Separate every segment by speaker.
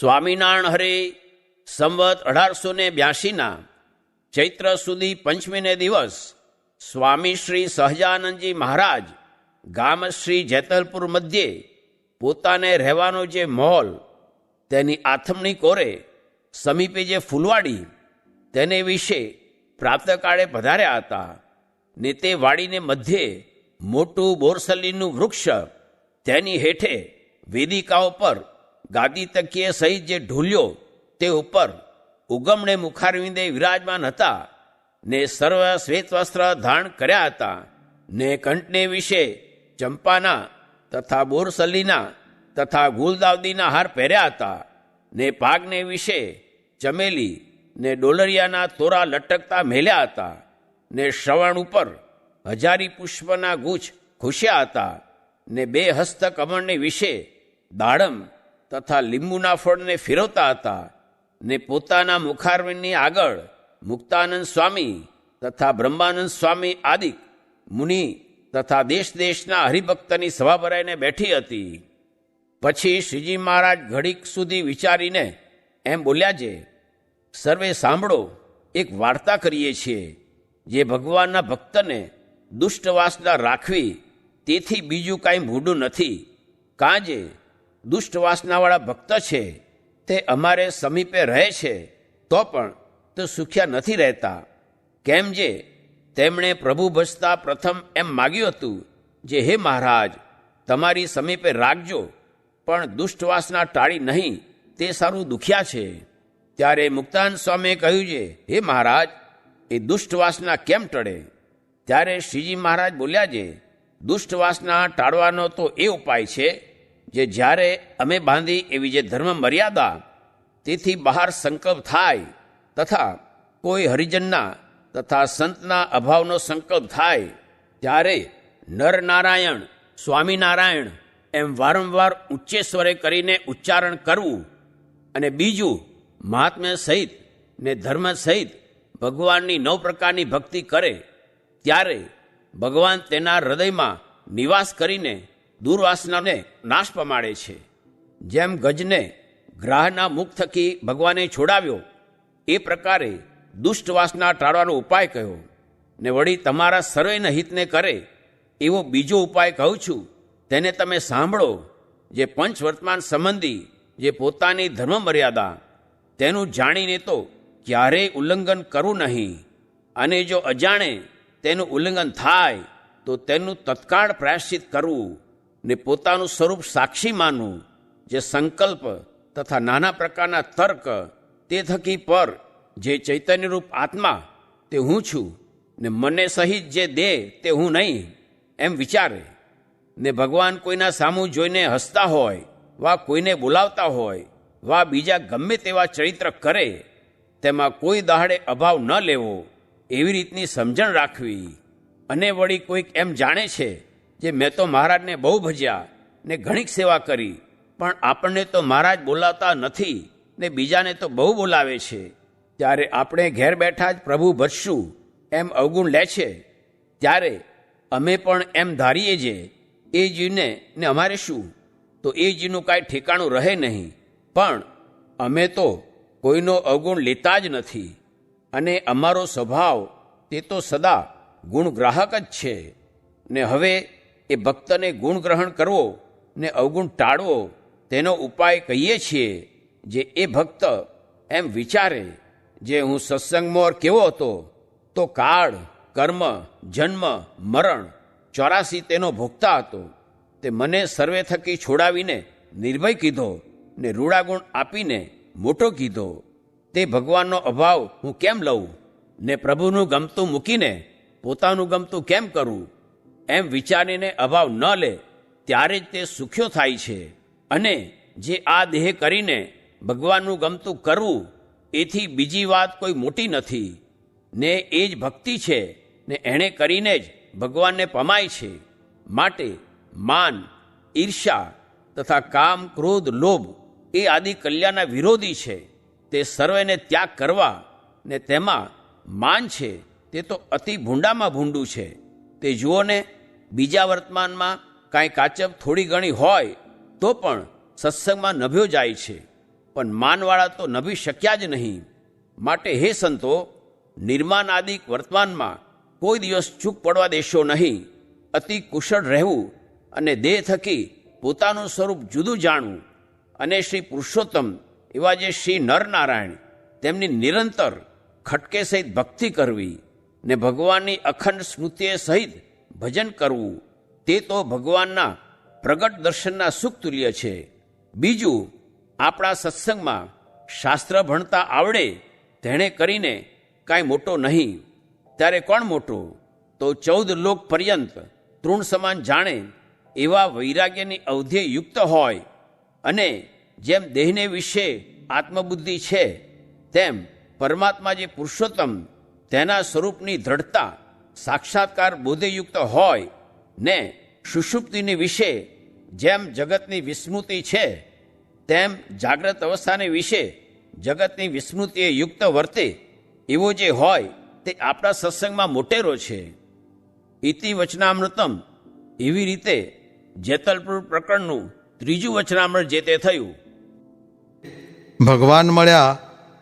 Speaker 1: સ્વામિનારાયણ હરે સંવત 1882ના ચૈત્ર સુધી પંચમીને દિવસ સ્વામી શ્રી સહજાનંદજી મહારાજ ગામ શ્રી જેતલપુર મધ્યે પોતાને રહેવાનો જે મહોલ તેની આથમણી કોરે સમીપે જે ફૂલવાડી તેને વિશે પ્રાતકાળે પધાર્યા હતા ને તે વાડીને મધ્યે મોટું બોરસલીનું વૃક્ષ, તેની હેઠે વેદિકાઓ પર ગાદી તકીએ સહિત જે ઢૂલ્યો તે ઉપર ઉગમણે મુખારવિંદે વિરાજમાન હતા ને સર્વ શ્વેત વસ્ત્ર ધારણ કર્યા હતા ને કંઠને વિશે ચંપાના તથા બોરસલીના તથા ગુલદાવદીના હાર પહેર્યા હતા ને પાગને વિશે ચમેલી ને ડોલરિયાના તોરા લટકતા મેલ્યા હતા ને શ્રવણ ઉપર હજારી પુષ્પના ગુચ્છ ખુશ્યા હતા ને 2 હસ્ત કમળને વિશે દાડમ તથા લીંબુના ફળને ફેરવતા હતા ને પોતાના મુખારવિંદની આગળ મુક્તાનંદ સ્વામી તથા બ્રહ્માનંદ સ્વામી આદિક મુનિ તથા દેશ દેશના હરિભક્તની સભા ભરાઈને બેઠી હતી. પછી શ્રીજી મહારાજ ઘડીક સુધી વિચારીને એમ બોલ્યા છે, સર્વે સાંભળો, એક વાર્તા કરીએ છીએ. જે ભગવાનના ભક્તને દુષ્ટ વાસના રાખવી તેથી બીજું કાંઈ મૂડું નથી. કાં જે દુષ્ટ વાસનાવાળા ભક્ત છે તે અમારે સમીપે રહે છે તો પણ તો સુખ્યા નથી રહેતા. કેમ જે તેમણે પ્રભુ ભજતા પ્રથમ એમ માગ્યું હતું જે હે મહારાજ, તમારી સમીપે રાખજો, પણ દુષ્ટ વાસના ટાળી નહીં, તે સારું દુખ્યા છે. ત્યારે મુક્તાનંદ સ્વામીએ કહ્યું છે, હે મહારાજ, એ દુષ્ટ વાસના કેમ ટળે? ત્યારે શ્રીજી મહારાજ બોલ્યા છે, દુષ્ટ વાસના ટાળવાનો તો એ ઉપાય છે જે જ્યારે અમે બાંધી એવી જે ધર્મ મર્યાદા તેથી બહાર સંકલ્પ થાય તથા કોઈ હરિજનના તથા સંતના અભાવનો સંકલ્પ થાય ત્યારે નરનારાયણ સ્વામિનારાયણ એમ વારંવાર ઊંચે સ્વરે કરીને ઉચ્ચારણ કરવું અને બીજું મહાત્મ્ય સહિત ને ધર્મ સહિત ભગવાનની 9 પ્રકારની ભક્તિ કરે ત્યારે ભગવાન તેના હૃદયમાં નિવાસ કરીને દુર્વાસનાને નાશ પમાડે છે. જેમ ગજને ગ્રાહના મુખ થકી ભગવાને છોડાવ્યો એ પ્રકારે દુષ્ટ વાસના ટાળવાનો ઉપાય કહ્યો ને વળી તમારા સર્વેના હિતને કરે એવો બીજો ઉપાય કહું છું, તેને તમે સાંભળો. જે પંચવર્તમાન સંબંધી જે પોતાની ધર્મ મર્યાદા તેનું જાણીને તો ક્યારેય ઉલ્લંઘન કરવું નહીં, અને જો અજાણે તેનું ઉલ્લંઘન થાય તો તેનું તત્કાળ પ્રાયશ્ચિત કરવું ને પોતાનું સ્વરૂપ સાક્ષી માનવું. જે સંકલ્પ તથા નાના પ્રકારના તર્ક તે થકી પર જે ચૈતન્યરૂપ આત્મા તે હું છું ને મને સહિત જે દેહ તે હું નહીં એમ વિચારે ને ભગવાન કોઈના સામું જોઈને હસતા હોય વા કોઈને બોલાવતા હોય વા બીજા ગમે તેવા ચરિત્ર કરે તેમાં કોઈ દહાડે અભાવ ન લેવો એવી રીતની સમજણ રાખવી. અને વળી કોઈક એમ જાણે છે જે મેં તો મહારાજને બહુ ભજ્યા ને ઘણીક સેવા કરી, પણ આપણને તો મહારાજ બોલાવતા નથી ને બીજાને તો બહુ બોલાવે છે, ત્યારે આપણે ઘેર બેઠા જ પ્રભુ ભજશું એમ અવગુણ લે છે. ત્યારે અમે પણ એમ ધારીએ જે એ જીવને ને અમારે શું, તો એ જીવનું કાંઈ ઠેકાણું રહે નહીં. પણ અમે તો કોઈનો અવગુણ લેતા જ નથી, અને અમારો સ્વભાવ તે તો સદા ગુણગ્રાહક જ છે. ને હવે એ ભક્તને ગુણ ગ્રહણ કરવો ને અવગુણ ટાળવો તેનો ઉપાય કહીએ છીએ. જે એ ભક્ત એમ વિચારે જે હું સત્સંગમાં કેવો હતો તો કાળ કર્મ જન્મ મરણ 84 તેનો ભોગતા હતો, તે મને સર્વે થકી છોડાવીને નિર્ભય કીધો ને રૂડાગુણ આપીને મોટો કીધો. તે ભગવાનનો અભાવ હું કેમ લઉં ને પ્રભુનું ગમતું મૂકીને પોતાનું ગમતું કેમ કરું? એમ વિચારીને અભાવ ન લે ત્યારે જ તે સુખ્યો થાય છે. અને જે આ દેહ કરીને ભગવાનનું ગમતું કરવું એથી બીજી વાત કોઈ મોટી નથી ને એ જ ભક્તિ છે ને એણે કરીને જ ભગવાનને પમાય છે. માટે માન ઈર્ષા તથા કામ ક્રોધ લોભ એ આદિ કલ્યાણના વિરોધી છે, તે સર્વેને ત્યાગ કરવા. ને તેમાં માન છે તે તો અતિ ભૂંડામાં ભૂંડું છે. તે જુઓ ને, બીજા વર્તમાનમાં કાંઈ કાચપ થોડી ઘણી હોય તો પણ સત્સંગમાં નભ્યો જાય છે. પણ માનવાળા તો નભી શક્યા જ નહીં. માટે હે સંતો, નિર્માનાદિક વર્તમાનમાં કોઈ દિવસ ચૂક પડવા દેશો નહીં. અતિ કુશળ રહેવું અને દેહ થકી પોતાનું સ્વરૂપ જુદું જાણવું અને શ્રી પુરુષોત્તમ એવા જે શ્રી નરનારાયણ તેમની નિરંતર ખટકે સહિત ભક્તિ કરવી ને ભગવાનની અખંડ સ્મૃતિએ સહિત ભજન કરવું, તે તો ભગવાનના પ્રગટ દર્શનના સુખ તુલ્ય છે. બીજું, આપણા સત્સંગમાં શાસ્ત્ર ભણતા આવડે તેણે કરીને કાંઈ મોટો નહીં. ત્યારે કોણ મોટો? તો 14 લોક પર્યંત તૃણ સમાન જાણે એવા વૈરાગ્યની અવધિએ યુક્ત હોય અને જેમ દેહને વિશે આત્મબુદ્ધિ છે તેમ પરમાત્મા જે પુરુષોત્તમ તેના સ્વરૂપની દ્રઢતા સાક્ષાત્કાર બોધેયુક્ત હોય ને સુષુપ્તિની વિશે જેમ જગતની વિસ્મૃતિ છે તેમ જાગ્રત અવસ્થાને વિશે જગતની વિસ્મૃતિએ યુક્ત વર્તે એવો જે હોય તે આપણા સત્સંગમાં મોટેરો છે. ઇતિ વચનામૃતમ. એવી રીતે જેતલપુર પ્રકરણનું 3જું વચનામૃત જે તે થયું.
Speaker 2: ભગવાન મળ્યા,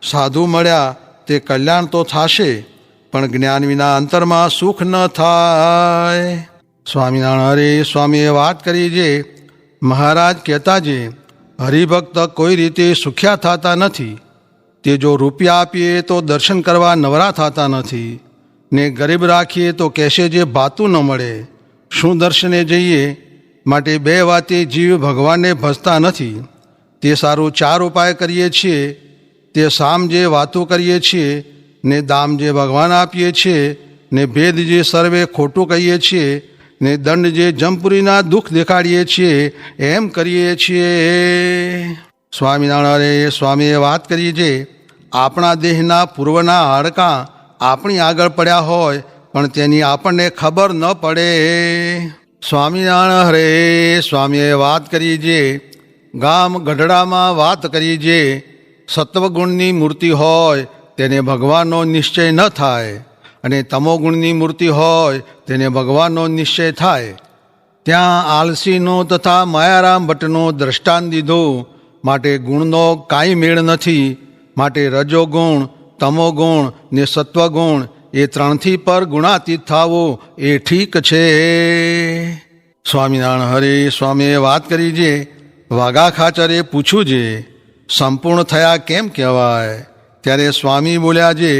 Speaker 2: સાધુ મળ્યા તે કલ્યાણ તો થશે, પણ જ્ઞાન વિના અંતરમાં સુખ ન થાય. સ્વામિનારાયણ હરે સ્વામીએ વાત કરી જે મહારાજ કહેતા જે હરિભક્ત કોઈ રીતે સુખ્યા થતા નથી. તે જો રૂપિયા આપીએ તો દર્શન કરવા નવરા થતા નથી, ને ગરીબ રાખીએ તો કહેશે જે ભાતું ન મળે. શું દર્શને જઈએ? માટે 2 વાતે જીવ ભગવાનને ભજતા નથી. તે સારું 4 ઉપાય કરીએ છીએ. તે સામ જે વાતો કરીએ છીએ, ને દામ જે ભગવાન આપીએ છીએ, ને ભેદ જે સર્વે ખોટું કહીએ છીએ, ને દંડ જે જમપુરીના દુઃખ દેખાડીએ છીએ, એમ કરીએ છીએ. સ્વામિનારાયણ સ્વામીએ વાત કરી છે આપણા દેહના પૂર્વના હાડકાં આપણી આગળ પડ્યા હોય પણ તેની આપણને ખબર ન પડે. સ્વામિનારાયણ હરે સ્વામીએ વાત કરી છે ગામ ગઢડામાં વાત કરી છે સત્વગુણની મૂર્તિ હોય તેને ભગવાનનો નિશ્ચય ન થાય, અને તમોગુણની મૂર્તિ હોય તેને ભગવાનનો નિશ્ચય થાય. ત્યાં આલસીનો તથા માયારામ ભટ્ટનો દ્રષ્ટાંત દીધું. માટે ગુણનો કાંઈ મેળ નથી. માટે રજોગુણ, તમોગુણ ને સત્વગુણ એ 3થી પર ગુણાતીત થવું એ ઠીક છે. સ્વામિનારાયણ હરે સ્વામીએ વાત કરી છે વાઘા ખાચરે પૂછ્યું છે સંપૂર્ણ થયા કેમ કહેવાય? ત્યારે સ્વામી બોલ્યા છે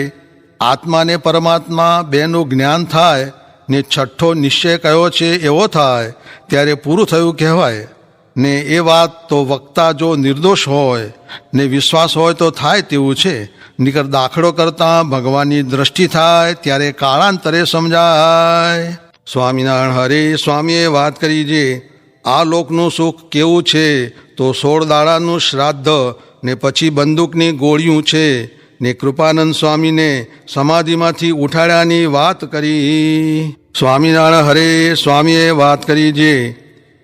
Speaker 2: આત્મા ને પરમાત્મા બેનું જ્ઞાન થાય ને 6ઠ્ઠો નિશ્ચય કયો છે એવો થાય ત્યારે પૂરું થયું કહેવાય. ને એ વાત તો વક્તા જો નિર્દોષ હોય ને વિશ્વાસ હોય તો થાય તેવું છે. નીકર દાખલો કરતાં ભગવાનની દ્રષ્ટિ થાય ત્યારે કાળાંતરે સમજાય. સ્વામિનારાયણ હરે સ્વામીએ વાત કરી છે આ લોકનું સુખ કેવું છે તો 16 દાડાનું શ્રાદ્ધ ને પછી બંદૂકની ગોળીયું છે. ને કૃપાનંદ સ્વામીને સમાધિમાંથી ઉઠાડ્યાની વાત કરી. સ્વામિનારાયણ હરે સ્વામીએ વાત કરી છે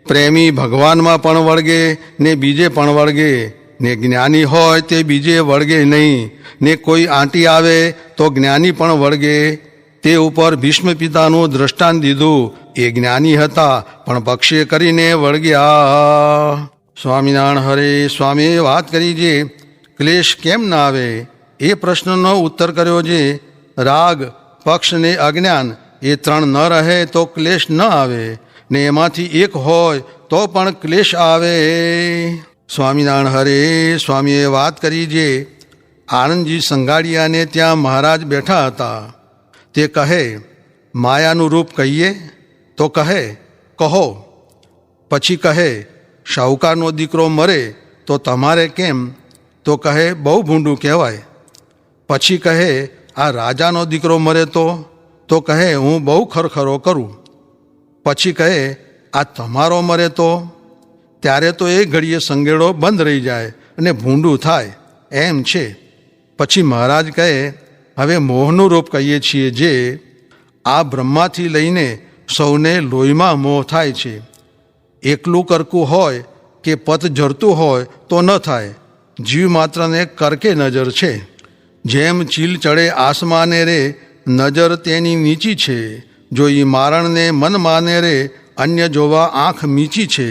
Speaker 2: પ્રેમી ભગવાનમાં પણ વળગે ને બીજે પણ વળગે, ને જ્ઞાની હોય તે બીજે વળગે નહીં. ને કોઈ આંટી આવે તો જ્ઞાની પણ વળગે. તે ઉપર ભીષ્મ પિતાનું દ્રષ્ટાંત દીધું. એ જ્ઞાની હતા પણ પક્ષે કરીને વળગ્યા. સ્વામિનારાયણ હરે સ્વામીએ વાત કરી છે ક્લેશ કેમ ના આવે એ પ્રશ્નનો ઉત્તર કર્યો છે રાગ, પક્ષ ને અજ્ઞાન એ 3 ન રહે તો ક્લેશ ન આવે, ને એમાંથી એક હોય તો પણ ક્લેશ આવે. સ્વામિનારાયણ હરે સ્વામીએ વાત કરી છે આનંદજી સંઘાડિયાને ત્યાં મહારાજ બેઠા હતા. તે કહે માયાનું રૂપ કહીએ તો કહે કહો. પછી કહે શાહુકારનો દીકરો મરે તો તમારે કેમ? તો કહે બહુ ભૂંડું કહેવાય. પછી કહે આ રાજાનો દીકરો મરે તો કહે હું બહુ ખરખરો કરું. પછી કહે આ તમારો મરે તો? ત્યારે તો એ ઘડીએ સંગેડો બંધ રહી જાય અને ભૂંડું થાય એમ છે. પછી મહારાજ કહે હવે મોહનું રૂપ કહીએ છીએ જે આ બ્રહ્માથી લઈને સૌને લોહીમાં મોહ થાય છે. એકલું કરકું હોય કે પત જરતું હોય તો ન થાય. જીવ માત્રને કરકે નજર છે. જેમ ચીલ ચડે આસમાને રે નજર તેની નીચી છે. જોઈ મારણને મન માને રે અન્ય જોવા આંખ મીચી છે.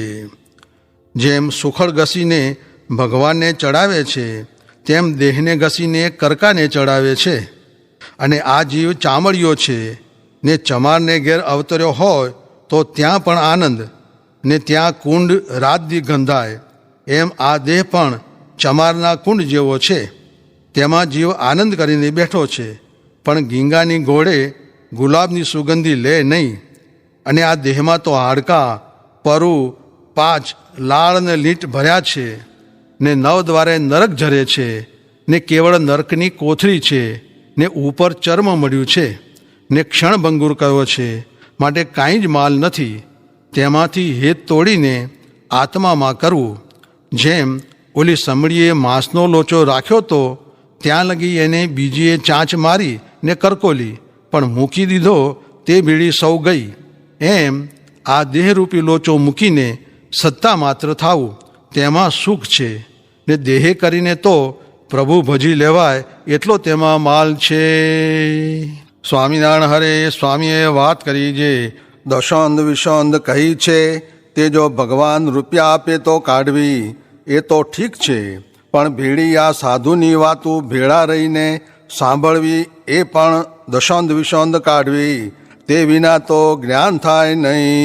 Speaker 2: જેમ સુખડ ઘસીને ભગવાનને ચડાવે છે તેમ દેહને ઘસીને કરકાને ચડાવે છે. અને આ જીવ ચામડિયો છે ને ચમારને ઘેર અવતર્યો હોય તો ત્યાં પણ આનંદ ને ત્યાં કુંડ રાતદી ગંધાય, એમ આ દેહ પણ ચમારના કુંડ જેવો છે. તેમાં જીવ આનંદ કરીને બેઠો છે, પણ ગીંગાની ઘોડે ગુલાબની સુગંધી લે નહીં. અને આ દેહમાં તો હાડકાં, પરુ, પાચ, લાળ ને લીંટ ભર્યા છે, ને નવ દ્વારે નરક ઝરે છે, ને કેવળ નરકની કોથળી છે, ને ઉપર ચર્મ મળ્યું છે, ને ક્ષણભંગુર કર્યો છે, માટે કાંઈ જ માલ નથી. તેમાંથી હેત તોડીને આત્મામાં કરવું. જેમ ઓલી સમડીએ માંસનો લોચો રાખ્યો તો ત્યાં લગી એને બીજીએ ચાંચ મારી ને કરકોલી, પણ મૂકી દીધો તે બીડી સૌ ગઈ. એમ આ દેહરૂપી લોચો મૂકીને સત્તા માત્ર થાવું, તેમાં સુખ છે. ને દેહે કરીને તો પ્રભુ ભજી લેવાય એટલો તેમાં માલ છે. સ્વામિનારાયણ હરે. સ્વામીએ વાત કરી જે દશોંદ વિશોંદ કહી છે તે જો ભગવાન રૂપિયા આપે તો કાઢવી એ તો ઠીક છે, પણ ભેળી આ સાધુની વાતું ભેળા રહીને સાંભળવી એ પણ દશોંદ વિશોંદ કાઢવી, તે વિના તો જ્ઞાન થાય નહીં.